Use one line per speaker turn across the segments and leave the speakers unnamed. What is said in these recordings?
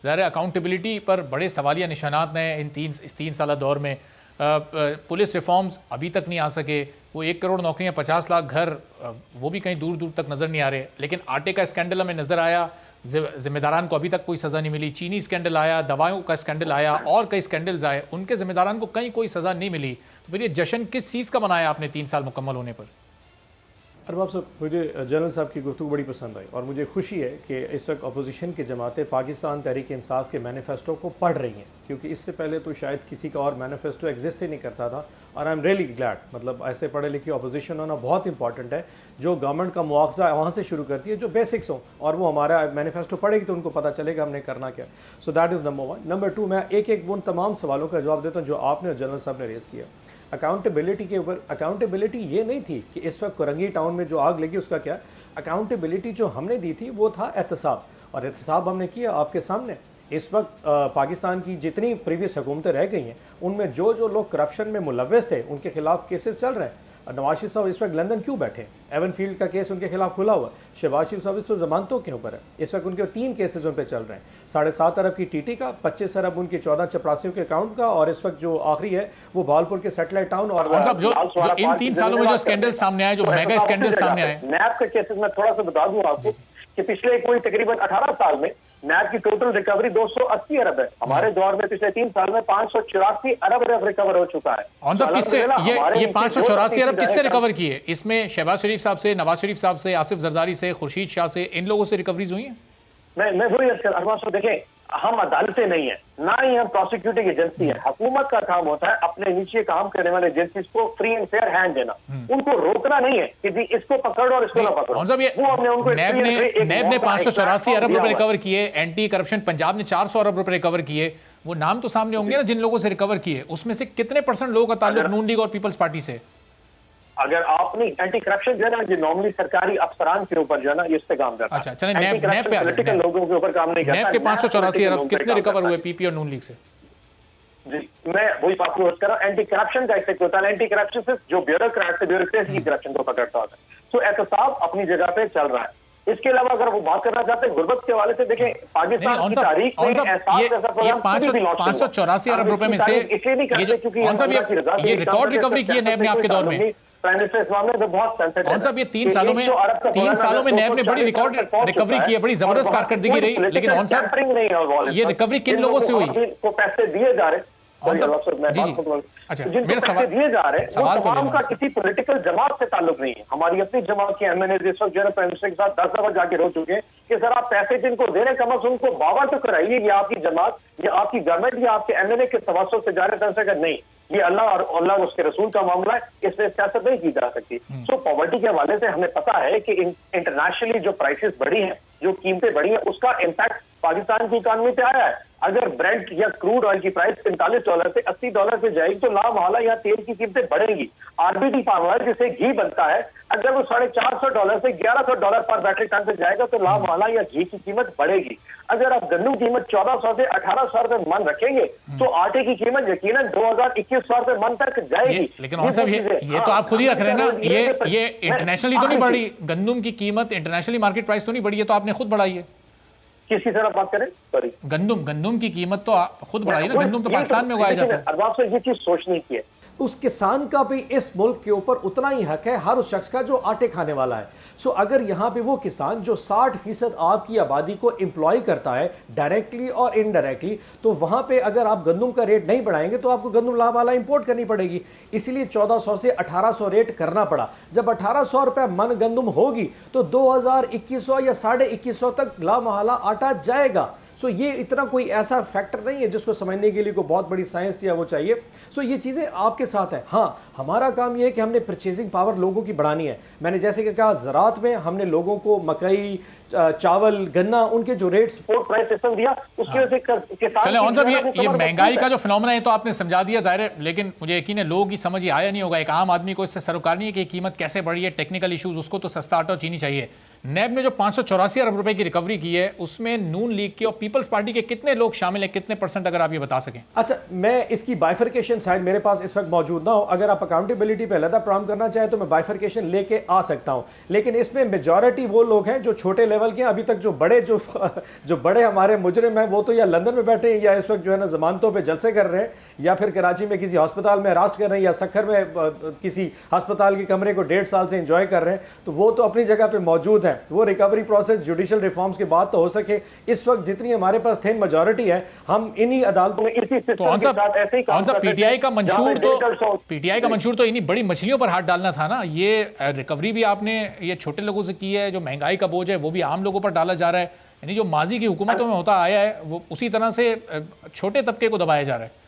ज़ाहिर अकाउंटेबिलिटी पर बड़े सवालिया निशानात हैं इस 3 साल दौर में। पुलिस रिफॉर्म्स अभी तक नहीं आ सके, वो 1 करोड़ नौकरियां, 50 लाख घर, वो भी कहीं दूर दूर तक नज़र नहीं आ रहे। लेकिन आटे का स्कैंडल हमें नज़र आया, जिम्मेदारान को अभी तक कोई सज़ा नहीं मिली। चीनी स्कैंडल आया, दवाओं का स्कैंडल आया और कई स्कैंडल्स आए, उनके जिम्मेदारान को कहीं कोई सज़ा नहीं मिली। तो फिर ये जश्न किस चीज़ का मनाया आपने 3 साल मुकम्मल होने पर?
अरबाब साहब, मुझे जनरल साहब की गुफ्तगू बड़ी पसंद आई और मुझे खुशी है कि इस वक्त अपोजिशन की जमातें पाकिस्तान तहरीक इंसाफ के मैनिफेस्टो को पढ़ रही हैं, क्योंकि इससे पहले तो शायद किसी का और मैनिफेस्टो एग्जिस्ट ही नहीं करता था। और आई एम रियली ग्लैड, मतलब ऐसे पढ़े लिखे अपोजिशन होना बहुत इंपॉर्टेंट है, जो गवर्नमेंट का मुआवजा वहाँ से शुरू करती है, जो बेसिक्स हों, और वो हमारा मैनिफेस्टो पढ़ेगी तो उनको पता चलेगा हमने करना क्या। So that is number 1। Number 2, मैं एक एक उन तमाम सवालों का जवाब देता हूँ जो आपने और जनरल साहब ने रेज़ किया। अकाउंटेबिलिटी के ऊपर, अकाउंटेबिलिटी ये नहीं थी कि इस वक्त कोरंगी टाउन में जो आग लगी उसका क्या। अकाउंटेबिलिटी जो हमने दी थी वो था एहतसाब, और एहतसाब हमने किया आपके सामने। इस वक्त पाकिस्तान की जितनी प्रीवियस हुकूमतें रह गई हैं उनमें जो जो लोग करप्शन में मुलव्वस थे उनके खिलाफ केसेस चल रहे हैं। नवाज शरीफ साहब इस वक्त लंदन क्यों बैठे? एवन फील्ड का केस उनके खिलाफ खुला हुआ। शहबाज शरीफ साहब इस वक्त जमानतों के ऊपर है, इस वक्त उनके 3 केसेज उन पर चल रहे हैं। 7.5 अरब की टीटी का, 25 अरब उनके 14 चपरासियों के अकाउंट का, और इस वक्त जो आखिरी है वो भावलपुर के सैटेलाइट टाउन। और
जो इन 3 सालों में जो स्कैंडल सामने आए, जो मेगा स्कैंडल सामने आए,
नैब के केसेस में थोड़ा सा बता दूं आपको कि पिछले कोई तकरीबन 18 साल में नैब की टोटल रिकवरी 280 अरब है। हमारे दौर में पिछले 3 साल में 584 अरब रिकवर हो चुका है।
और सब किससे ये 584 अरब किससे रिकवर किए? इसमें शहबाज शरीफ साहब से, नवाज शरीफ साहब से, आसिफ जरदारी से, खुर्शीद शाह से, इन लोगों से रिकवरीज हुई हैं?
मैं वही अरबाज साहब, देखें, हम अदालतें नहीं है, ना ही हम प्रोसिक्यूटिंग एजेंसी है। हुकूमत का काम होता है अपने नीचे काम करने वाले एजेंसीज को फ्री एंड फेयर हैंड देना, उनको रोकना नहीं है कि जी इसको पकड़ो और इसको ना पकड़ो।
वो हमने उनको नैब ने 584 अरब रुपए रिकवर किए, एंटी करप्शन पंजाब ने 400 अरब रुपए रिकवर किए। वो नाम तो सामने होंगे ना जिन लोगों से रिकवर किए, उसमें से कितने % लोगों का ताल्लुक नून लीग और पीपल्स पार्टी से?
अगर आपने एंटी करप्शन जो है ना, जो नॉर्मली सरकारी अफसरान के ऊपर जो है ना, ये इस पे काम करता है।
अच्छा, चलें नैब पे
पॉलिटिकल लोगों के ऊपर काम नहीं करता।
नैब के 584 अरब कितने रिकवर हुए पीपी और नून लीग से?
जी, मैं वही बात कर रहा हूँ। एंटी करप्शन का एक होता है, एंटी करप्शन से जो ब्यूरोक्रेट से ब्यूरोक्रेसी की करप्शन को पकड़ता होता है। तो एहतसाब अपनी जगह पे चल रहा है। इसके अलावा अगर वो बात करना चाहते हैं गुर्बत के हवाले से, देखें पाकिस्तान की तारीख में
ये 584 अरब रुपए में से ये रिकॉर्ड रिकवरी की है नैब ने आपके दौर में?
प्राइम मिनिस्टर इस मामले में बहुत सेंसिटिव है।
साहब, ये 3 सालों में नैब ने बड़ी रिकॉर्ड रिकवरी की है, बड़ी जबरदस्त कारकर्दगी रही। लेकिन ऑन साहब, ये रिकवरी किन लोगों से हुई?
को पैसे दिए जा रहे,
अच्छा, मेरा सवाल
दिए जा रहे हैं, तमाम का किसी पॉलिटिकल जमात से ताल्लुक नहीं है। हमारी अपनी जमात के एमएनए इस वक्त जो है प्राइम मिनिस्टर के साथ 10 दफा जाके रो चुके हैं कि सर आप पैसे जिनको दे रहे, कम अज उनको बावर तो कराइए, ये आपकी जमात या आपकी गवर्नमेंट या आपके एमएनए के तवज्जुह से जा रहे तरह से नहीं, ये अल्लाह और अल्लाह उसके रसूल का मामला है, इसमें सियासत नहीं की जा सकती। सो पॉवर्टी के हवाले से हमें पता है कि इंटरनेशनली जो प्राइसेस बढ़ी हैं, जो कीमतें बढ़ी हैं, उसका इम्पैक्ट पाकिस्तान की इकॉनमी पे आया है। अगर ब्रेंट या क्रूड ऑयल की प्राइस $45 से $80 पे जाएगी तो लामहला यहाँ तेल की कीमतें बढ़ेंगी। आरबीटी फार्म ऑयल जिससे घी बनता है, अगर वो $450 से $1100 पर बैटरी टन पे जाएगा तो लामहला या घी की कीमत बढ़ेगी। अगर आप गन्नू की कीमत 1400 से 1800 रुपए मन रखेंगे तो आटे की कीमत यकीनन 2000-2100 रुपए मन तक जाएगी।
लेकिन साहब ये तो आप खुद ही रख रहे हैं ना, ये इंटरनेशनली तो नहीं बढ़ी, गंदम की कीमत इंटरनेशनली मार्केट प्राइस तो नहीं बढ़ी है, तो आपने खुद बढ़ाई है।
किसी तरह बात करें, सॉरी,
गंदम की कीमत तो खुद बढ़ाई है ना, गंदम तो पाकिस्तान में उगाया जाता है।
अरबाब से ये चीज सोचनी की है,
उस किसान का भी इस मुल्क के ऊपर उतना ही हक है, हर उस शख्स का जो आटे खाने वाला है। सो अगर यहाँ पे वो किसान जो 60% आपकी आबादी को एम्प्लॉय करता है डायरेक्टली और इनडायरेक्टली, तो वहाँ पे अगर आप गंदम का रेट नहीं बढ़ाएंगे तो आपको गंदम लामहला इंपोर्ट करनी पड़ेगी। इसलिए 1400 से 1800 रेट करना पड़ा। जब 1800 रुपये मन गंदम होगी तो 2000-2100 या 2150 तक लामहला आटा जाएगा। सो ये इतना कोई ऐसा फैक्टर नहीं है जिसको समझने के लिए कोई बहुत बड़ी साइंस या वो चाहिए। सो ये चीज़ें आपके साथ है। हाँ, हमारा काम ये है कि हमने परचेजिंग पावर लोगों की बढ़ानी है। मैंने जैसे कि कहा, ज़राअत में हमने लोगों को मकई, चावल, गन्ना, उनके जो रेट
सपोर्ट प्राइस सिस्टम दिया, उसकी वजह से किसान।
चले ऑन साहब, ये महंगाई का जो फिनोमेना है तो आपने समझा दिया जाहिर है, लेकिन मुझे यकीन है लोगों की समझ ही आया नहीं होगा। एक आम आदमी को इससे सरोकार नहीं है कि कीमत कैसे बढ़ी है, टेक्निकल इशूज़, उसको तो सस्ता आटा और चीनी चाहिए। नैब ने जो 584 अरब रुपए की रिकवरी की है उसमें नून लीग की और पीपल्स पार्टी के कितने लोग शामिल हैं, कितने परसेंट, अगर आप ये बता सकें।
अच्छा, मैं इसकी बाइफर्केशन साइड मेरे पास इस वक्त मौजूद ना हो, अगर आप अकाउंटेबिलिटी पे अलग प्रोग्राम करना चाहें तो मैं बाइफर्केशन लेके आ सकता हूं, लेकिन इसमें मेजॉरिटी वो लोग हैं जो छोटे लेवल के हैं। अभी तक जो बड़े जो बड़े हमारे मुजरिम हैं वो तो या लंदन में बैठे हैं या इस वक्त जो है ना जमानतों पे जलसे कर रहे हैं, या फिर कराची में किसी अस्पताल में अरेस्ट कर रहे हैं, या सखर में किसी अस्पताल के कमरे को 1.5 साल से एंजॉय कर रहे हैं, तो वो तो अपनी जगह पे मौजूद है। वो रिकवरी प्रोसेस जुडिशियल रिफॉर्म्स के बाद तो हो सके। इस वक्त जितनी हमारे पास थिन मेजॉरिटी है, हम इन्हीं अदालतों में
तो कौन सा पीटीआई का मंशूर तो इन्हीं बड़ी मछलियों पर हाथ डालना था ना। ये रिकवरी भी आपने ये छोटे लोगों से की है, जो महंगाई का बोझ है वो भी आम लोगों पर डाला जा रहा है, यानी जो माजी की हुकूमतों में होता आया है वो उसी तरह से छोटे तबके को दबाया जा रहा है।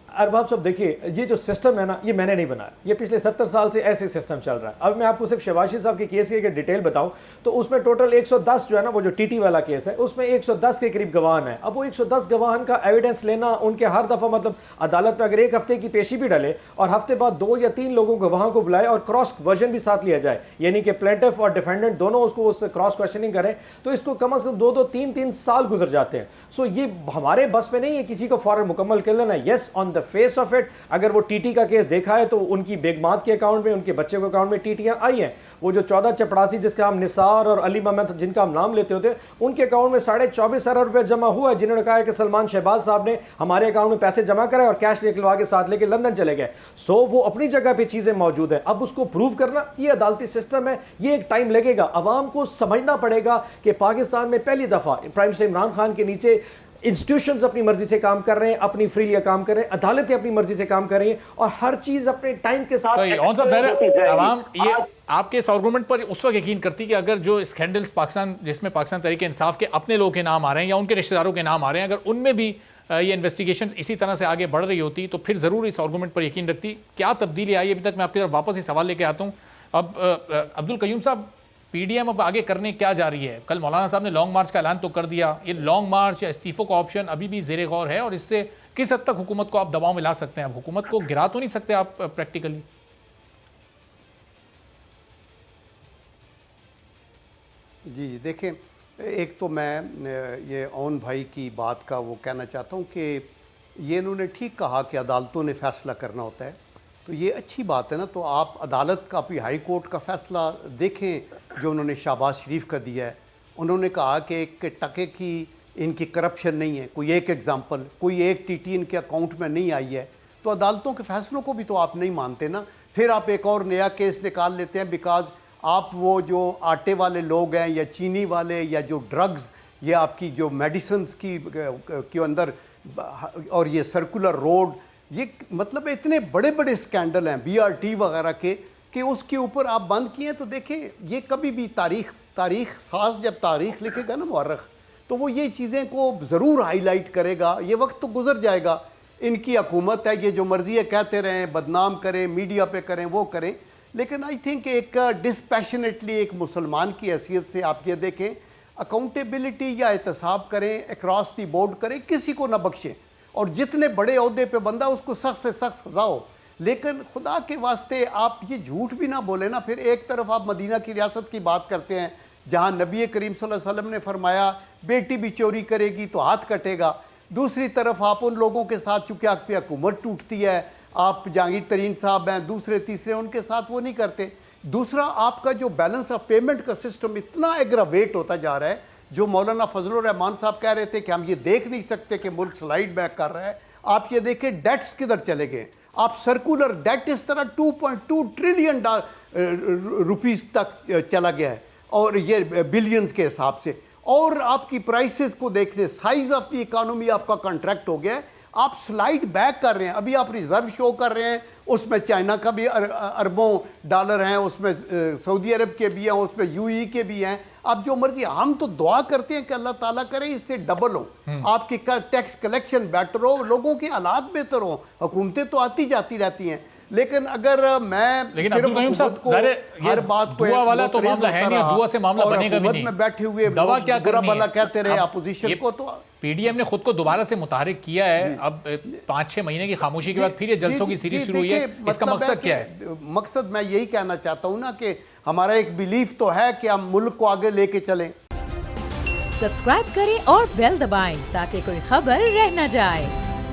अरबाब साहब देखिए, ये जो सिस्टम है ना, ये मैंने नहीं बनाया, ये पिछले 70 साल से ऐसे सिस्टम चल रहा है। अब मैं आपको सिर्फ शहबाज साहब के केस की डिटेल बताऊं तो उसमें टोटल 110 जो है ना, वो जो टीटी वाला केस है उसमें 110 के करीब गवाह हैं। अब वो 110 गवाह का एविडेंस लेना, उनके हर दफा मतलब अदालत में अगर एक हफ्ते की पेशी भी डाले और हफ्ते बाद 2 या 3 लोगों गवाहों को बुलाए और क्रॉस वर्जन भी साथ लिया जाए, यानी कि प्लेंटिफ और डिफेंडेंट दोनों उसको उस क्रॉस क्वेश्चनिंग करें, तो इसको कम से कम 2-2, 3-3 साल गुजर जाते हैं। सो ये हमारे बस में नहीं है किसी को फौरन मुकम्मल कर लेना। Yes, on the face of it अगर वो टीटी का केस देखा है तो उनकी बेगमात के अकाउंट में, उनके बच्चे के अकाउंट में टीटियां आई हैं। वो जो 14 चपड़ासी जिसका हम निसार और अली मोहम्मद जिनका हम नाम लेते होते, उनके अकाउंट में 24.5 अरब रुपए जमा हुआ है, जिन्होंने कहा है कि सलमान शहबाज साहब ने हमारे अकाउंट में पैसे जमा कराए और कैश निकलवा के साथ लेके लंदन चले गए। सो वो अपनी जगह पे चीजें मौजूद है। अब उसको प्रूव करना ये अदालती सिस्टम है, ये एक टाइम लगेगा। अवाम को समझना पड़ेगा कि पाकिस्तान में पहली दफा प्राइम मिनिस्टर इमरान खान के नीचे इंस्टीट्यूशंस अपनी मर्जी से काम कर रहे हैं, अपनी फ्रीली काम कर रहे हैं, अदालतें अपनी मर्जी से काम कर रही हैं और हर चीज अपने टाइम के साथ।
आवाम ये आपके इस आर्गुमेंट पर उस वक्त यकीन करती कि अगर जो स्कैंडल्स पाकिस्तान, जिसमें पाकिस्तान तहरीक इंसाफ के अपने लोगों के नाम आ रहे हैं या उनके रिश्तेदारों के नाम आ रहे हैं, अगर उनमें भी ये इन्वेस्टिगेशंस इसी तरह से आगे बढ़ रही होती तो फिर जरूर इस आर्गुमेंट पर यकीन रखती। क्या तब्दीली आई अभी तक? मैं आपकी तरफ वापस ये सवाल लेके आता हूँ। अब अब्दुल कयूम साहब, पीडीएम अब आगे करने क्या जा रही है? कल मौलाना साहब ने लॉन्ग मार्च का ऐलान तो कर दिया, ये लॉन्ग मार्च या इस्तीफों का ऑप्शन अभी भी ज़ेरे गौर है और इससे किस हद तक हुकूमत को आप दबाव में ला सकते हैं? अब हुकूमत को गिरा तो नहीं सकते आप प्रैक्टिकली?
जी देखें, एक तो मैं ये ओन भाई की बात का वो कहना चाहता हूँ कि ये इन्होंने ठीक कहा कि अदालतों ने फ़ैसला करना होता है, तो ये अच्छी बात है ना। तो आप अदालत का भी हाई कोर्ट का फ़ैसला देखें जो उन्होंने शहबाज शरीफ का दिया है। उन्होंने कहा कि एक टके की इनकी करप्शन नहीं है, कोई एक एग्ज़ाम्पल, कोई एक टीटी इनके अकाउंट में नहीं आई है। तो अदालतों के फ़ैसलों को भी तो आप नहीं मानते ना। फिर आप एक और नया केस निकाल लेते हैं बिकॉज आप वो जो आटे वाले लोग हैं या चीनी वाले या जो ड्रग्स, ये आपकी जो मेडिसिन्स की के अंदर और ये सर्कुलर रोड, ये मतलब इतने बड़े बड़े स्कैंडल हैं बीआरटी वगैरह के कि उसके ऊपर आप बंद किए। तो देखें, ये कभी भी तारीख साज जब तारीख लिखेगा ना मुअर्रिख, तो वो ये चीज़ें को ज़रूर हाईलाइट करेगा। ये वक्त तो गुजर जाएगा, इनकी हुकूमत है, ये जो मर्जी है कहते रहें, बदनाम करें, मीडिया पे करें, वो करें। लेकिन आई थिंक एक डिस्पैशनेटली एक मुसलमान की हैसियत से आप ये देखें, अकाउंटेबिलिटी या एहतसाब करें, अक्रॉस दी बोर्ड करें, किसी को ना बख्शें और जितने बड़े अहदे पे बंदा उसको सख्त से सख्त सजा हो। लेकिन खुदा के वास्ते आप ये झूठ भी ना बोले ना। फिर एक तरफ आप मदीना की रियासत की बात करते हैं जहाँ नबी करीम सल्लल्लाहु अलैहि वसल्लम ने फरमाया बेटी भी चोरी करेगी तो हाथ कटेगा। दूसरी तरफ आप उन लोगों के साथ, चूँकि आप पे हुकूमत टूटती है, आप जहांगीर तरीन साहब हैं, दूसरे तीसरे, उनके साथ वो नहीं करते। दूसरा, आपका जो बैलेंस ऑफ पेमेंट का सिस्टम इतना एग्रावेट होता जा रहा है। जो मौलाना फजलुर रहमान साहब कह रहे थे कि हम ये देख नहीं सकते कि मुल्क स्लाइड बैक कर रहा है, आप ये देखें डेट्स किधर चले गए। आप सर्कुलर डेट इस तरह 2.2 ट्रिलियन रुपीस तक चला गया है और ये बिलियंस के हिसाब से। और आपकी प्राइसेस को देख लें, साइज ऑफ द इकोनॉमी आपका कॉन्ट्रैक्ट हो गया है, आप स्लाइड बैक कर रहे हैं। अभी आप रिजर्व शो कर रहे हैं, उसमें चाइना का भी अरबों डॉलर हैं, उसमें सऊदी अरब के भी हैं, उसमें यूएई के भी हैं। आप जो मर्जी, हम तो दुआ करते हैं कि अल्लाह ताला करे इससे डबल हो, आपकी टैक्स कलेक्शन बेटर हो, लोगों के हालात बेहतर हो। हुकूमतें तो आती जाती रहती हैं, लेकिन अगर मैं
लेकिन
सिर्फ
अब्दुल कयूम साहब,
हुकूमत को
ज़ाहिर है, ये
हर बात को
दुआ
एक
वाला तो
मुतरेज़
मामला है
होता
नहीं,
रहा
दुआ से मामला
और
बनेगा भी
हुकूमत
नहीं।
में बैठे हुए
दवा
लोग
क्या
बुरा
करनी
भला
है?
कहते रहे
अब
अपोजिशन
ये
को, तो
पीडीएम ने खुद को दोबारा से मुतहरिक किया है। अब 5-6 महीने की खामोशी के बाद फिर ये जलसों की सीरीज शुरू हुई है।
देखिए,
इसका
मतलब
मकसद क्या है?
कि मकसद मैं यही कहना चाहता हूं ना कि हमारा एक बिलीफ तो है कि हम मुल्क को आगे लेके चलें।
सब्सक्राइब करें और बेल दबाएं ताकि कोई खबर रह न जाए।